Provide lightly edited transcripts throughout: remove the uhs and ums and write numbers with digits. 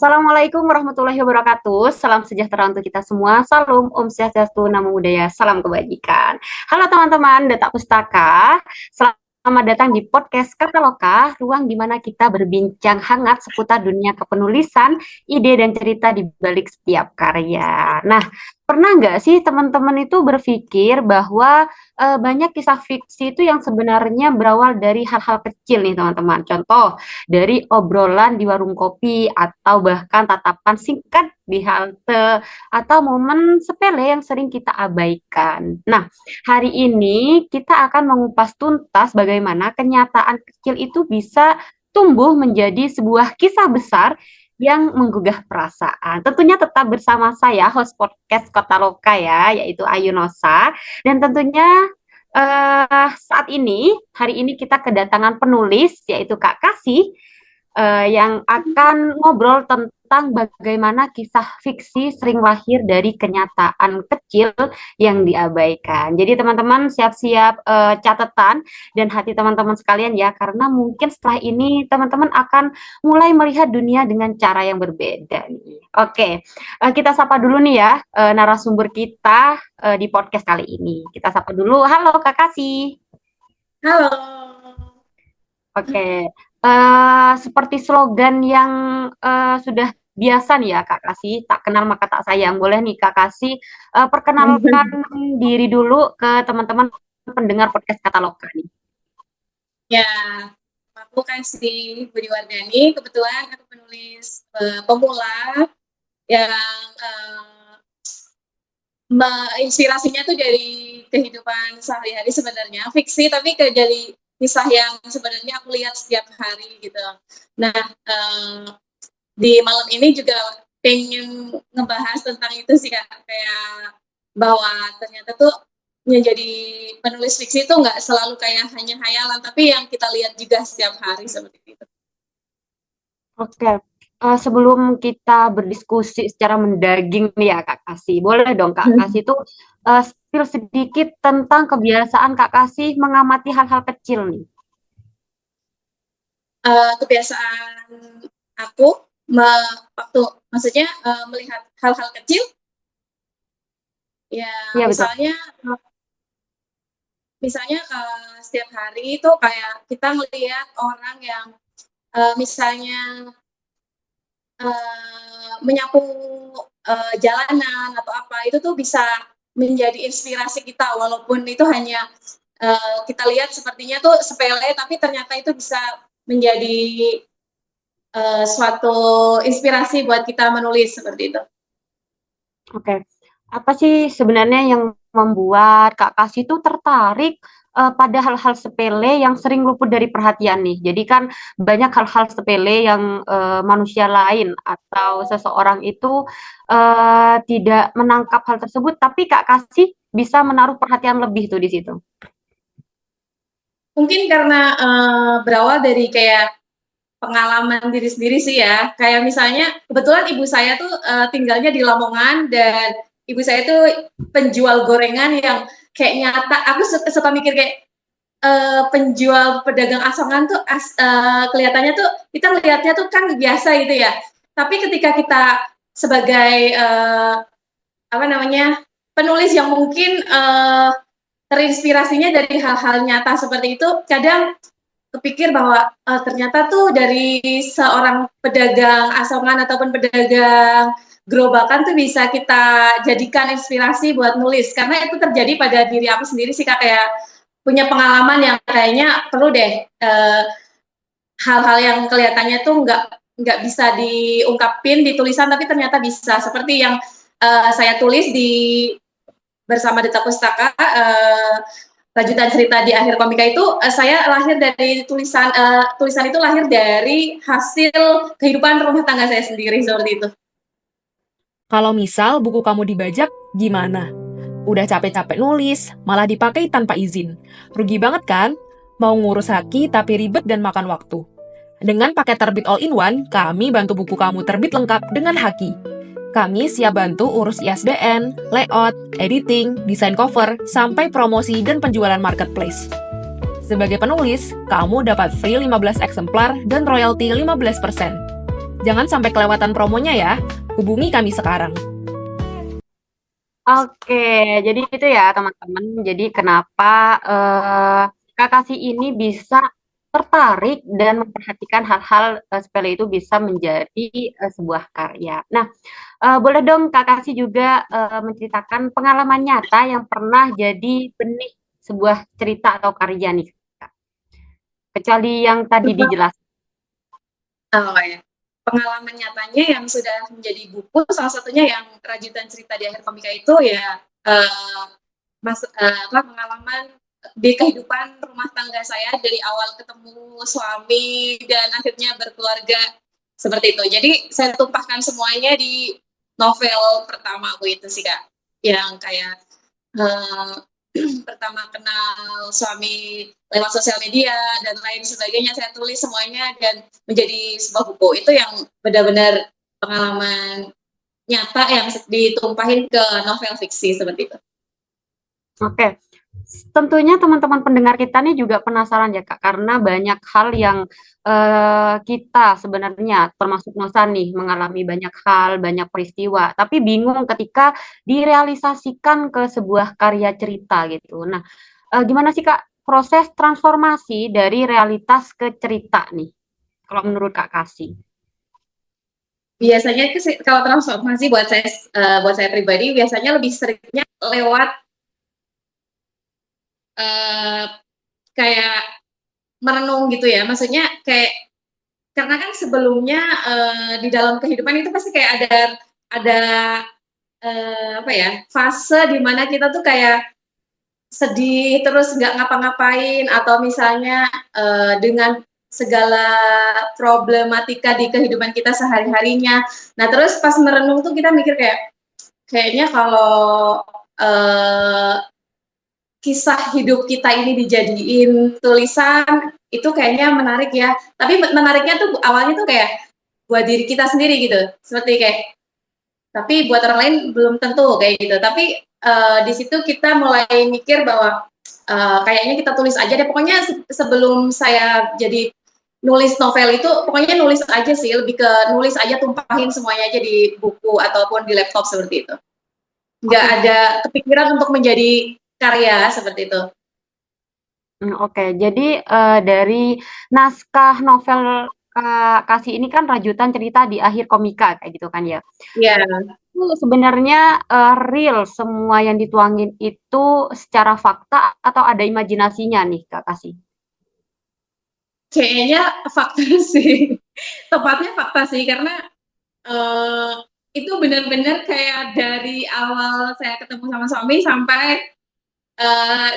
Assalamualaikum warahmatullahi wabarakatuh. Salam sejahtera untuk kita semua. Salam Om Swastiastu, Namo Buddhaya, salam kebajikan. Halo teman-teman, Data Pustaka. Selamat datang di podcast Kataloka, ruang di mana kita berbincang hangat seputar dunia kepenulisan, ide dan cerita di balik setiap karya. Nah, pernah nggak sih teman-teman itu berpikir bahwa banyak kisah fiksi itu yang sebenarnya berawal dari hal-hal kecil nih teman-teman. Contoh, dari obrolan di warung kopi atau bahkan tatapan singkat di halte atau momen sepele yang sering kita abaikan. Nah, hari ini kita akan mengupas tuntas bagaimana kenyataan kecil itu bisa tumbuh menjadi sebuah kisah besar yang menggugah perasaan. Tentunya tetap bersama saya, host podcast Kota Loka ya, yaitu Ayu Nosa. Dan tentunya saat ini, hari ini kita kedatangan penulis, yaitu Kak Kasih, yang akan ngobrol tentang bagaimana kisah fiksi sering lahir dari kenyataan kecil yang diabaikan. Jadi teman-teman siap-siap catatan dan hati teman-teman sekalian ya, karena mungkin setelah ini teman-teman akan mulai melihat dunia dengan cara yang berbeda nih. Oke, kita sapa dulu nih ya narasumber kita di podcast kali ini. Kita sapa dulu. Halo Kak Kasih. Halo. Oke, seperti slogan yang sudah biasa nih ya Kak Kasih, tak kenal maka tak sayang. Boleh nih Kak Kasih perkenalkan diri dulu ke teman-teman pendengar podcast Kataloka nih. Ya, aku Kasih Budiwardani. Kebetulan aku penulis pemula yang inspirasinya tuh dari kehidupan sehari-hari sebenarnya, fiksi tapi dari kisah yang sebenarnya aku lihat setiap hari gitu. Nah, di malam ini juga pengen ngebahas tentang itu sih Kak, kayak bahwa ternyata tuh menjadi penulis fiksi itu nggak selalu kayak hanya hayalan, tapi yang kita lihat juga setiap hari seperti itu. Oke, sebelum kita berdiskusi secara mendaging nih ya Kak Kasih, boleh dong Kak Kasih tuh spill sedikit tentang kebiasaan Kak Kasih mengamati hal-hal kecil nih. Kebiasaan aku waktu maksudnya melihat hal-hal kecil, ya Iya betul. misalnya setiap hari itu kayak kita melihat orang yang misalnya menyapu jalanan atau apa, itu tuh bisa menjadi inspirasi kita, walaupun itu hanya kita lihat sepertinya tuh sepele, tapi ternyata itu bisa menjadi suatu inspirasi buat kita menulis seperti itu. Oke, apa sih sebenarnya yang membuat Kak Kasih itu tertarik pada hal-hal sepele yang sering luput dari perhatian nih? Jadi kan banyak hal-hal sepele yang manusia lain atau seseorang itu tidak menangkap hal tersebut, tapi Kak Kasih bisa menaruh perhatian lebih tuh di situ. Mungkin karena berawal dari kayak pengalaman diri sendiri sih ya. Kayak misalnya kebetulan ibu saya tuh tinggalnya di Lamongan, dan ibu saya tuh penjual gorengan yang kayak nyata. Aku suka mikir kayak penjual pedagang asongan tuh kelihatannya tuh kita melihatnya tuh kan biasa gitu ya. Tapi ketika kita sebagai apa namanya penulis yang mungkin terinspirasinya dari hal-hal nyata seperti itu, kadang kepikir bahwa ternyata tuh dari seorang pedagang asongan ataupun pedagang gerobakan tuh bisa kita jadikan inspirasi buat nulis, karena itu terjadi pada diri aku sendiri sih Kak, kayak punya pengalaman yang kayaknya perlu deh hal-hal yang kelihatannya tuh nggak bisa diungkapin di tulisan, tapi ternyata bisa, seperti yang saya tulis di bersama Duta Pustaka, lanjutan cerita di akhir komika itu, saya lahir dari tulisan itu lahir dari hasil kehidupan rumah tangga saya sendiri seperti itu. Kalau misal buku kamu dibajak, gimana? Udah capek-capek nulis, malah dipakai tanpa izin. Rugi banget kan? Mau ngurus haki tapi ribet dan makan waktu. Dengan paket terbit all-in-one, kami bantu buku kamu terbit lengkap dengan haki. Kami siap bantu urus ISBN, layout, editing, desain cover, sampai promosi dan penjualan marketplace. Sebagai penulis, kamu dapat free 15 eksemplar dan royalti 15%. Jangan sampai kelewatan promonya ya. Hubungi kami sekarang. Oke, jadi itu ya teman-teman. Jadi kenapa Kakasi ini bisa tertarik dan memperhatikan hal-hal sepele itu bisa menjadi sebuah karya. Nah, boleh dong Kakasi juga menceritakan pengalaman nyata yang pernah jadi benih sebuah cerita atau karya nih, Kak. Kecuali yang tadi dijelaskan. Ya. Pengalaman nyatanya yang sudah menjadi buku, salah satunya yang Rajutan Cerita di Akhir Komika itu ya pengalaman di kehidupan rumah tangga saya dari awal ketemu suami dan akhirnya berkeluarga seperti itu. Jadi saya tumpahkan semuanya di novel pertama aku itu sih Kak, yang kayak pertama kenal suami lewat sosial media dan lain sebagainya, saya tulis semuanya dan menjadi sebuah buku. Itu yang benar-benar pengalaman nyata yang ditumpahin ke novel fiksi seperti itu. Oke, tentunya teman-teman pendengar kita nih juga penasaran ya Kak, karena banyak hal yang kita sebenarnya termasuk Nusa nih mengalami banyak hal, banyak peristiwa, tapi bingung ketika direalisasikan ke sebuah karya cerita gitu. Nah, gimana sih Kak proses transformasi dari realitas ke cerita nih? Kalau menurut Kak Kasih? Biasanya itu kalau transformasi buat saya pribadi biasanya lebih seringnya lewat kayak merenung gitu ya. Maksudnya kayak karena kan sebelumnya di dalam kehidupan itu pasti kayak ada apa ya, fase di mana kita tuh kayak sedih terus nggak ngapa-ngapain atau misalnya dengan segala problematika di kehidupan kita sehari-harinya. Nah terus pas merenung tuh kita mikir kayaknya kalau kisah hidup kita ini dijadiin tulisan itu kayaknya menarik ya. Tapi menariknya tuh awalnya tuh kayak buat diri kita sendiri gitu. Seperti kayak tapi buat orang lain belum tentu kayak gitu. Tapi di situ kita mulai mikir bahwa kayaknya kita tulis aja deh. Pokoknya sebelum saya jadi nulis novel itu pokoknya nulis aja sih, lebih ke nulis aja, tumpahin semuanya aja di buku ataupun di laptop seperti itu. Nggak ada kepikiran untuk menjadi karya seperti itu. Oke, jadi dari naskah novel Kak Kasih ini kan Rajutan Cerita di Akhir Komika kayak gitu kan ya? Iya. Itu sebenarnya real semua yang dituangin itu secara fakta atau ada imajinasinya nih Kak Kasih? Kayaknya fakta sih, tepatnya fakta sih karena itu benar-benar kayak dari awal saya ketemu sama suami sampai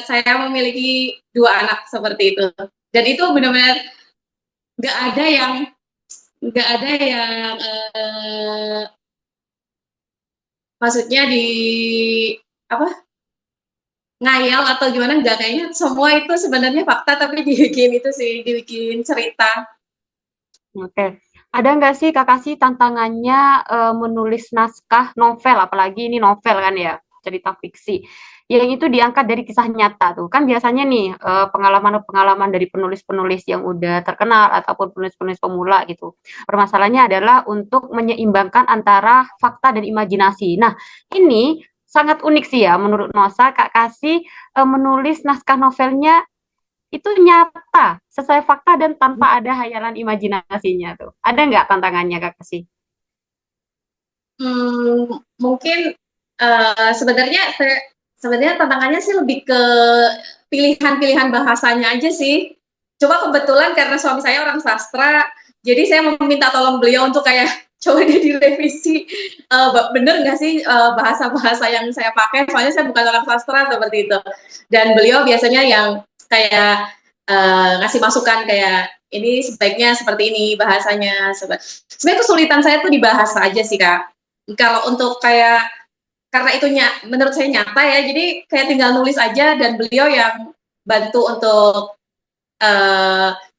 saya memiliki 2 anak seperti itu. Dan itu benar-benar nggak ada yang nggak ada yang maksudnya di apa ngayal atau gimana, nggak, kayaknya semua itu sebenarnya fakta tapi dibikin itu sih, dibikin cerita. Oke. Ada nggak sih Kak Kasih tantangannya menulis naskah novel, apalagi ini novel kan ya, cerita fiksi, yang itu diangkat dari kisah nyata tuh. Kan biasanya nih pengalaman-pengalaman dari penulis-penulis yang udah terkenal ataupun penulis-penulis pemula gitu. Permasalahannya adalah untuk menyeimbangkan antara fakta dan imajinasi. Nah, ini sangat unik sih ya menurut Nosa, Kak Kasih menulis naskah novelnya itu nyata, sesuai fakta dan tanpa ada hayalan imajinasinya tuh. Ada nggak tantangannya Kak Kasih? Mungkin sebenarnya tantangannya sih lebih ke pilihan-pilihan bahasanya aja sih. Coba kebetulan karena suami saya orang sastra, jadi saya meminta tolong beliau untuk kayak coba dia direvisi, bener nggak sih bahasa-bahasa yang saya pakai, soalnya saya bukan orang sastra seperti itu. Dan beliau biasanya yang kayak ngasih masukan kayak ini sebaiknya seperti ini bahasanya. Sebenarnya kesulitan saya tuh di bahasa aja sih Kak. Kalau untuk kayak karena itu menurut saya nyata ya, jadi kayak tinggal nulis aja dan beliau yang bantu untuk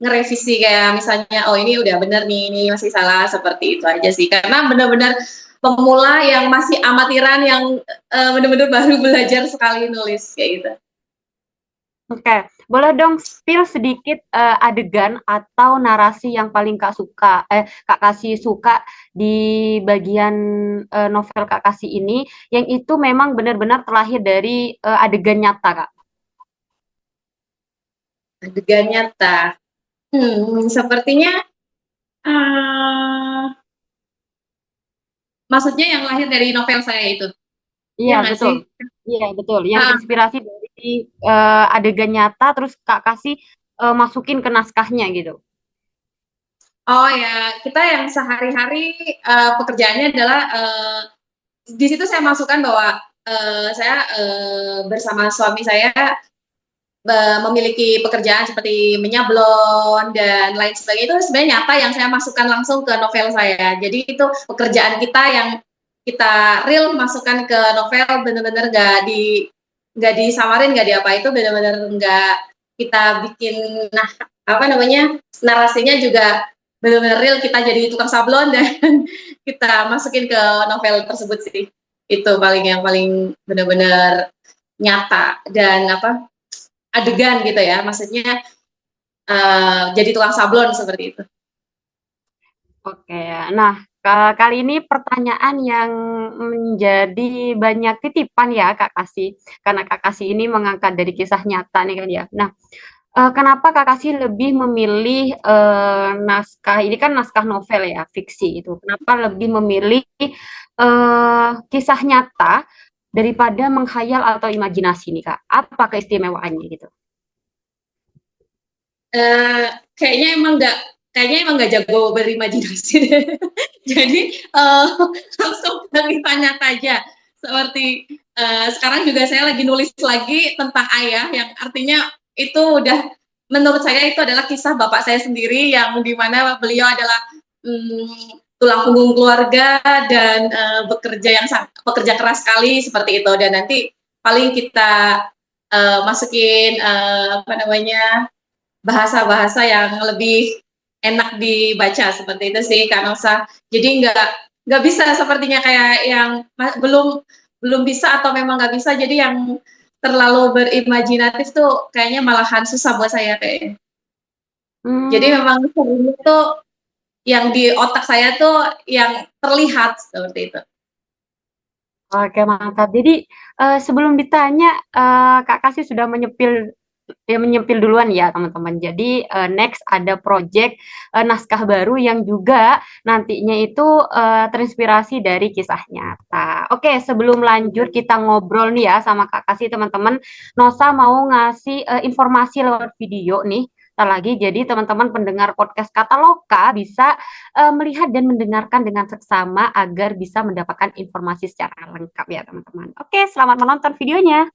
ngerevisi kayak misalnya oh ini udah bener nih, ini masih salah, seperti itu aja sih. Karena benar-benar pemula yang masih amatiran yang benar-benar baru belajar sekali nulis kayak gitu. Oke, boleh dong spill sedikit adegan atau narasi yang paling Kak Kasih suka di bagian novel Kak Kasih ini, yang itu memang benar-benar terlahir dari adegan nyata, Kak. Adegan nyata. Sepertinya uh, maksudnya yang lahir dari novel saya itu. Iya, Iya nggak betul. sih? Iya, betul. Yang Ah, inspirasi dari adegan nyata, terus Kak Kasih masukin ke naskahnya gitu. oh ya, kita yang sehari-hari pekerjaannya adalah di situ saya masukkan bahwa saya bersama suami saya memiliki pekerjaan seperti menyablon dan lain sebagainya, itu sebenarnya nyata yang saya masukkan langsung ke novel saya. Jadi itu pekerjaan kita yang kita real masukkan ke novel, benar-benar nggak disamarin, nggak diapa, itu benar-benar nggak kita bikin, nah apa namanya, narasinya juga benar-benar real, kita jadi tukang sablon dan kita masukin ke novel tersebut sih. Itu paling yang paling benar-benar nyata dan apa, adegan gitu ya, maksudnya jadi tukang sablon seperti itu. Oke, nah kali ini pertanyaan yang menjadi banyak titipan ya Kak Kasih, karena Kak Kasih ini mengangkat dari kisah nyata nih kan ya. Nah, kenapa Kak Kasih lebih memilih naskah ini kan naskah novel ya, fiksi itu. Kenapa lebih memilih kisah nyata daripada menghayal atau imajinasi nih Kak? Apa keistimewaannya gitu? Eh, kayaknya emang nggak jago berimajinasi deh. Jadi langsung dari tanya aja. Seperti sekarang juga saya lagi nulis lagi tentang ayah, yang artinya itu udah, menurut saya itu adalah kisah bapak saya sendiri, yang dimana beliau adalah tulang punggung keluarga dan bekerja keras sekali seperti itu. Dan nanti paling kita masukin apa namanya, bahasa-bahasa yang lebih enak dibaca seperti itu sih Kak Nosa. Jadi nggak bisa sepertinya kayak yang belum belum bisa atau memang nggak bisa. Jadi yang terlalu berimajinatif tuh kayaknya malahan susah buat saya kayaknya. Jadi Hmm. memang sebenarnya tuh yang di otak saya tuh yang terlihat seperti itu. Oke, mantap. Jadi, sebelum ditanya, Kak Kasih sudah menyempil duluan ya, teman-teman. Jadi, next ada project, naskah baru yang juga nantinya itu, terinspirasi dari kisah nyata. Oke, sebelum lanjut kita ngobrol nih ya sama Kak Kasih, teman-teman, Nosa mau ngasih, informasi lewat video nih, entar lagi. Jadi teman-teman pendengar podcast Kataloka bisa melihat dan mendengarkan dengan seksama agar bisa mendapatkan informasi secara lengkap ya teman-teman. Oke, selamat menonton videonya.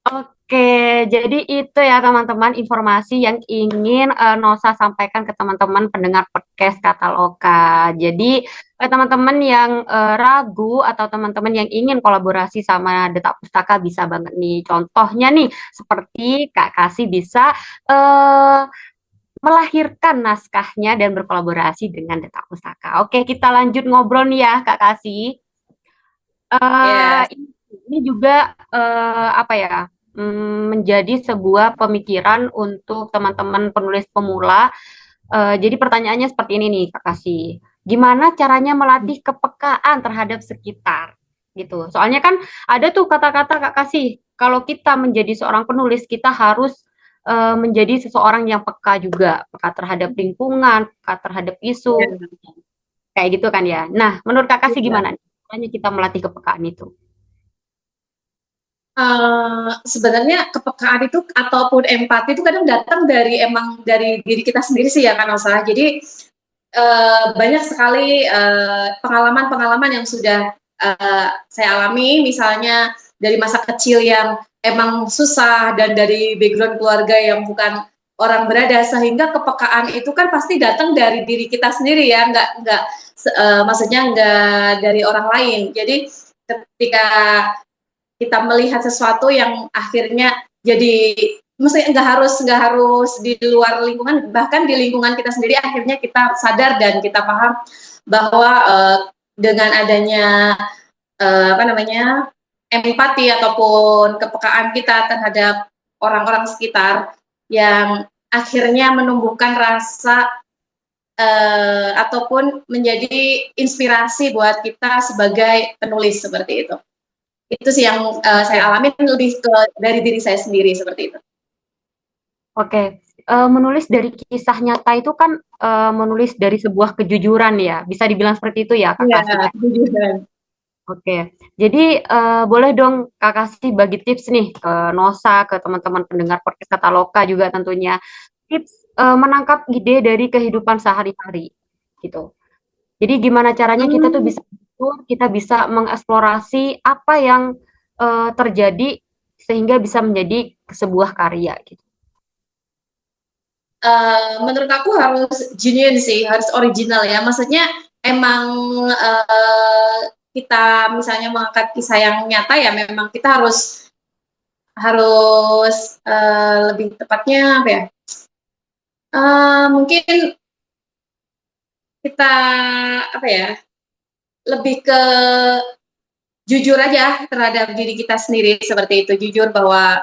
Oke, jadi itu ya teman-teman informasi yang ingin Nosa sampaikan ke teman-teman pendengar podcast Kataloka. Jadi teman-teman yang ragu atau teman-teman yang ingin kolaborasi sama Detak Pustaka bisa banget nih. Contohnya nih seperti Kak Kasih bisa eh, melahirkan naskahnya dan berkolaborasi dengan Detak Pustaka. Oke, kita lanjut ngobrol nih ya Kak Kasih. Eh, Ya, ini juga apa ya, menjadi sebuah pemikiran untuk teman-teman penulis pemula. Jadi pertanyaannya seperti ini nih Kak Kasih. Gimana caranya melatih kepekaan terhadap sekitar gitu. Soalnya kan ada tuh kata-kata Kak Kasih, kalau kita menjadi seorang penulis kita harus menjadi seseorang yang peka juga, peka terhadap lingkungan, peka terhadap isu, ya. kayak gitu kan ya. Nah, menurut Kak Kasih Ya. gimana nih? Caranya kita melatih kepekaan itu? Sebenarnya kepekaan itu ataupun empati itu kadang datang dari emang dari diri kita sendiri sih ya kan Osa. Jadi banyak sekali pengalaman-pengalaman yang sudah saya alami, misalnya dari masa kecil yang emang susah dan dari background keluarga yang bukan orang berada, sehingga kepekaan itu kan pasti datang dari diri kita sendiri ya, nggak maksudnya nggak dari orang lain. Jadi ketika kita melihat sesuatu yang akhirnya jadi, maksudnya nggak harus di luar lingkungan, bahkan di lingkungan kita sendiri akhirnya kita sadar dan kita paham bahwa dengan adanya apa namanya, empati ataupun kepekaan kita terhadap orang-orang sekitar yang akhirnya menumbuhkan rasa ataupun menjadi inspirasi buat kita sebagai penulis seperti itu. Itu sih yang saya alami lebih ke dari diri saya sendiri seperti itu. Oke, menulis dari kisah nyata itu kan menulis dari sebuah kejujuran ya, bisa dibilang seperti itu ya Kak Iya, Kasih ya? kejujuran. Oke, jadi boleh dong Kak Kasih bagi tips nih ke Nosa, ke teman-teman pendengar podcast Kataloka juga tentunya, tips menangkap ide dari kehidupan sehari-hari gitu. Jadi gimana caranya kita tuh Hmm, bisa kita bisa mengeksplorasi apa yang terjadi sehingga bisa menjadi sebuah karya gitu. menurut aku harus genuine sih, harus original ya. Maksudnya emang kita misalnya mengangkat kisah yang nyata ya, memang kita harus harus lebih tepatnya apa ya? Mungkin kita apa ya? Lebih ke jujur aja terhadap diri kita sendiri seperti itu, jujur bahwa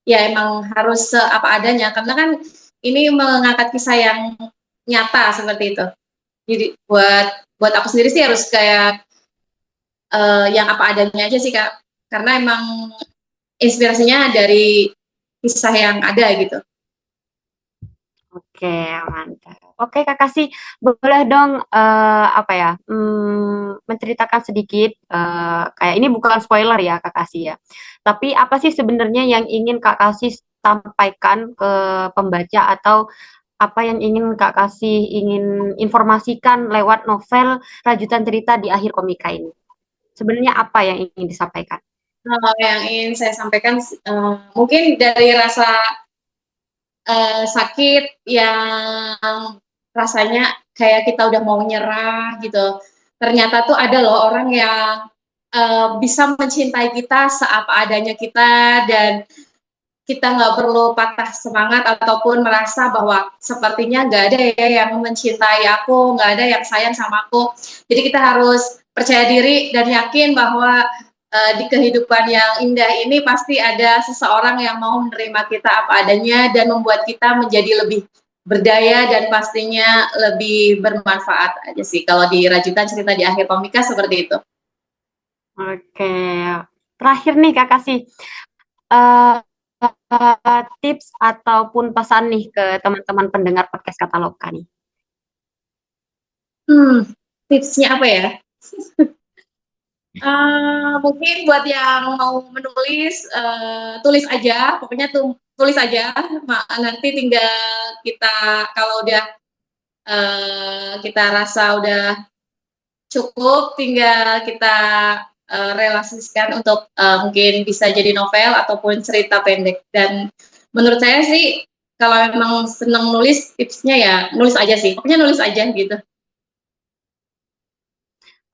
ya emang harus apa adanya karena kan ini mengangkat kisah yang nyata seperti itu. Jadi buat aku sendiri sih harus kayak yang apa adanya aja sih Kak. Karena emang inspirasinya dari kisah yang ada gitu. Oke, mantap. Oke, Kak Kasih, boleh dong apa ya? Menceritakan sedikit kayak ini bukan spoiler ya, Kak Kasih ya. Tapi apa sih sebenarnya yang ingin Kak Kasih sampaikan ke pembaca atau apa yang ingin Kak Kasih ingin informasikan lewat novel Rajutan Cerita di Akhir Komika ini? Sebenarnya apa yang ingin disampaikan? Yang ingin saya sampaikan mungkin dari rasa sakit yang rasanya kayak kita udah mau nyerah gitu. Ternyata tuh ada loh orang yang bisa mencintai kita seapa adanya kita dan kita nggak perlu patah semangat ataupun merasa bahwa sepertinya nggak ada ya yang mencintai aku, nggak ada yang sayang sama aku. Jadi kita harus percaya diri dan yakin bahwa di kehidupan yang indah ini pasti ada seseorang yang mau menerima kita apa adanya dan membuat kita menjadi lebih berdaya dan pastinya lebih bermanfaat aja sih. Kalau di Rajutan Cerita di Akhir Komika seperti itu. Oke, terakhir nih Kak Kasih. eh, tips ataupun pesan nih ke teman-teman pendengar podcast Kataloka nih? Tipsnya apa ya? Mungkin buat yang mau menulis, tulis aja, pokoknya tulis aja, nanti tinggal kita kalau udah kita rasa udah cukup, tinggal kita realisasikan untuk mungkin bisa jadi novel ataupun cerita pendek. Dan menurut saya sih kalau memang senang nulis, tipsnya ya nulis aja sih, pokoknya nulis aja gitu.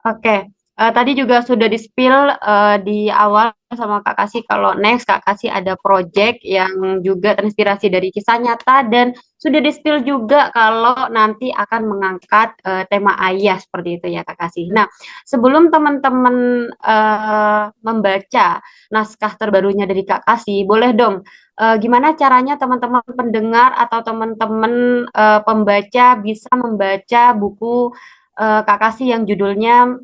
Oke, tadi juga sudah di-spill di awal sama Kak Kasih kalau next Kak Kasih ada project yang juga terinspirasi dari kisah nyata dan sudah di-spill juga kalau nanti akan mengangkat tema ayah seperti itu ya Kak Kasih. Nah, sebelum teman-teman membaca naskah terbarunya dari Kak Kasih, boleh dong gimana caranya teman-teman pendengar atau teman-teman pembaca bisa membaca buku Kak Kasih yang judulnya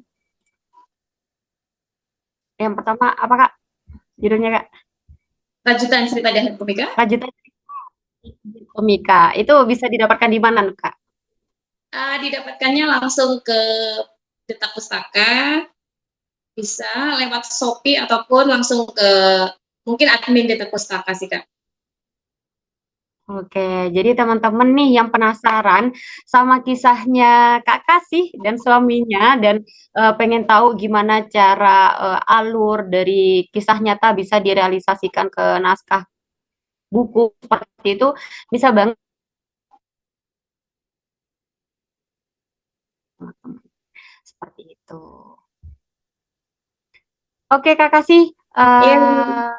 yang pertama apa Kak? Judulnya Kak? Lanjutan cerita di akhir komika. Rajutan Komika. Itu bisa didapatkan di mana Kak? Didapatkannya langsung ke Detak Pustaka, bisa lewat Shopee ataupun langsung ke mungkin admin Detak Pustaka sih Kak. Oke, jadi teman-teman nih yang penasaran sama kisahnya Kak Kasih dan suaminya dan pengen tahu gimana cara alur dari kisah nyata bisa direalisasikan ke naskah buku seperti itu, bisa banget teman-teman. Seperti itu. Oke Kak Kasih, Iya,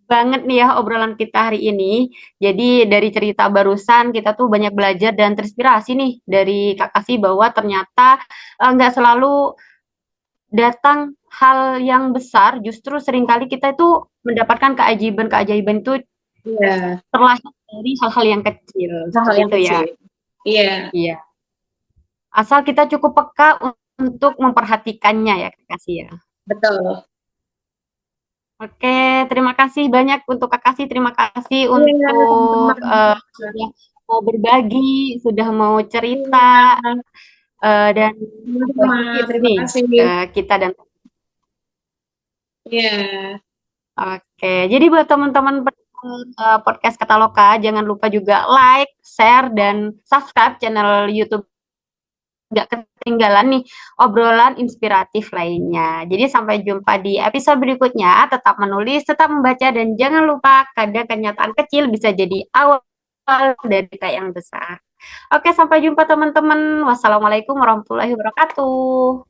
banget nih ya obrolan kita hari ini. Jadi dari cerita barusan kita tuh banyak belajar dan terinspirasi nih dari Kak Kasih bahwa ternyata nggak selalu datang hal yang besar, justru seringkali kita itu mendapatkan keajaiban-keajaiban itu Iya, terlahir dari hal-hal yang kecil, hal-hal seperti yang itu ya. kecil. Iya, Iya. Asal kita cukup peka untuk memperhatikannya ya, Kak Kasih ya. betul. Oke, terima kasih banyak untuk Kak Kasih, terima kasih Iya, untuk teman-teman. sudah mau berbagi, sudah mau cerita, Iya, dan sama-sama. berbagi tips Terima nih kasih. ke kita dan Iya, oke. Jadi buat teman-teman podcast Kataloka, jangan lupa juga like, share, dan subscribe channel YouTube nggak ketinggalan nih obrolan inspiratif lainnya. Jadi sampai jumpa di episode berikutnya. Tetap menulis, tetap membaca, dan jangan lupa kadang kenyataan kecil bisa jadi awal dari kayak yang besar. Oke, sampai jumpa teman-teman. Wassalamualaikum warahmatullahi wabarakatuh.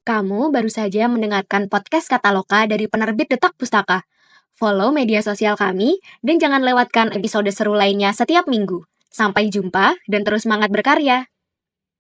Kamu baru saja mendengarkan podcast Kataloka dari penerbit Detak Pustaka. Follow media sosial kami dan jangan lewatkan episode seru lainnya setiap minggu. Sampai jumpa dan terus semangat berkarya.